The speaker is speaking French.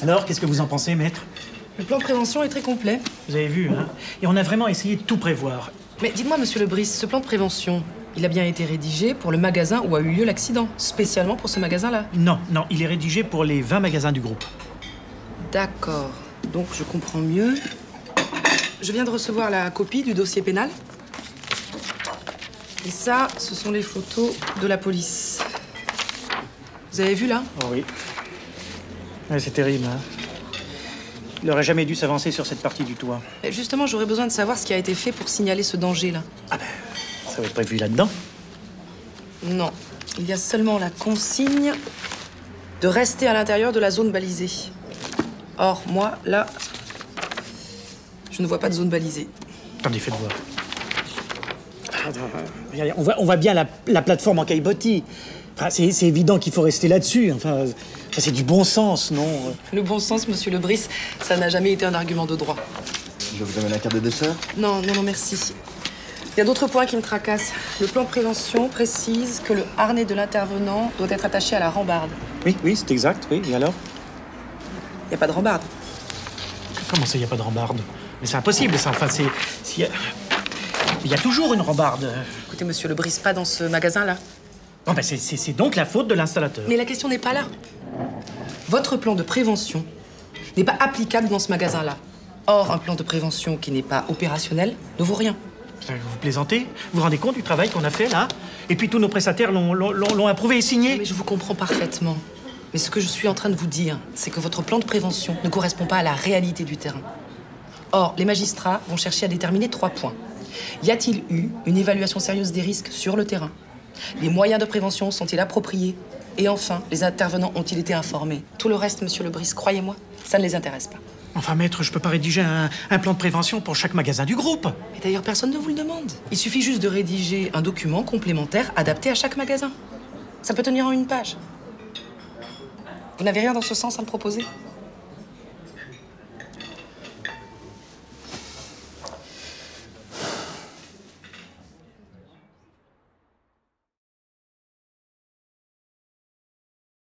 Alors, qu'est-ce que vous en pensez, maître? Le plan de prévention est très complet. Vous avez vu, hein? Et on a vraiment essayé de tout prévoir. Mais dites-moi, monsieur Lebris, ce plan de prévention, il a bien été rédigé pour le magasin où a eu lieu l'accident, spécialement pour ce magasin-là? Non, non, il est rédigé pour les 20 magasins du groupe. D'accord. Donc, je comprends mieux. Je viens de recevoir la copie du dossier pénal. Et ça, ce sont les photos de la police. Vous avez vu, là? Oh oui. Ouais, c'est terrible, hein? Il n'aurait jamais dû s'avancer sur cette partie du toit. Et justement, j'aurais besoin de savoir ce qui a été fait pour signaler ce danger-là. Ah ben, ça va être prévu là-dedans. Non. Il y a seulement la consigne de rester à l'intérieur de la zone balisée. Or, moi, là, je ne vois pas de zone balisée. Attendez, faites voir. Regardez, on voit bien la plateforme en caillebotis. Enfin, c'est évident qu'il faut rester là-dessus. Enfin, c'est du bon sens, non? Le bon sens, monsieur Lebris, ça n'a jamais été un argument de droit. Je vous amène la carte de dessert. Non, non, non, merci. Il y a d'autres points qui me tracassent. Le plan de prévention précise que le harnais de l'intervenant doit être attaché à la rambarde. Oui, oui, c'est exact, oui. Et alors? Il n'y a pas de rambarde. Comment ça, il n'y a pas de rambarde? Mais c'est impossible, ça. Enfin, il y a toujours une rambarde. Écoutez, monsieur Lebris, pas dans ce magasin-là. Bon, ben, c'est donc la faute de l'installateur. Mais la question n'est pas là. Votre plan de prévention n'est pas applicable dans ce magasin-là. Or, un plan de prévention qui n'est pas opérationnel ne vaut rien. Vous plaisantez? Vous vous rendez compte du travail qu'on a fait, là? Et puis tous nos prestataires l'ont approuvé et signé. Mais je vous comprends parfaitement. Mais ce que je suis en train de vous dire, c'est que votre plan de prévention ne correspond pas à la réalité du terrain. Or, les magistrats vont chercher à déterminer 3 points. Y a-t-il eu une évaluation sérieuse des risques sur le terrain? Les moyens de prévention sont-ils appropriés? Et enfin, les intervenants ont-ils été informés? Tout le reste, monsieur Lebris, croyez-moi, ça ne les intéresse pas. Enfin, maître, je peux pas rédiger un plan de prévention pour chaque magasin du groupe. Et d'ailleurs, personne ne vous le demande. Il suffit juste de rédiger un document complémentaire adapté à chaque magasin. Ça peut tenir en une page. Vous n'avez rien dans ce sens à me proposer?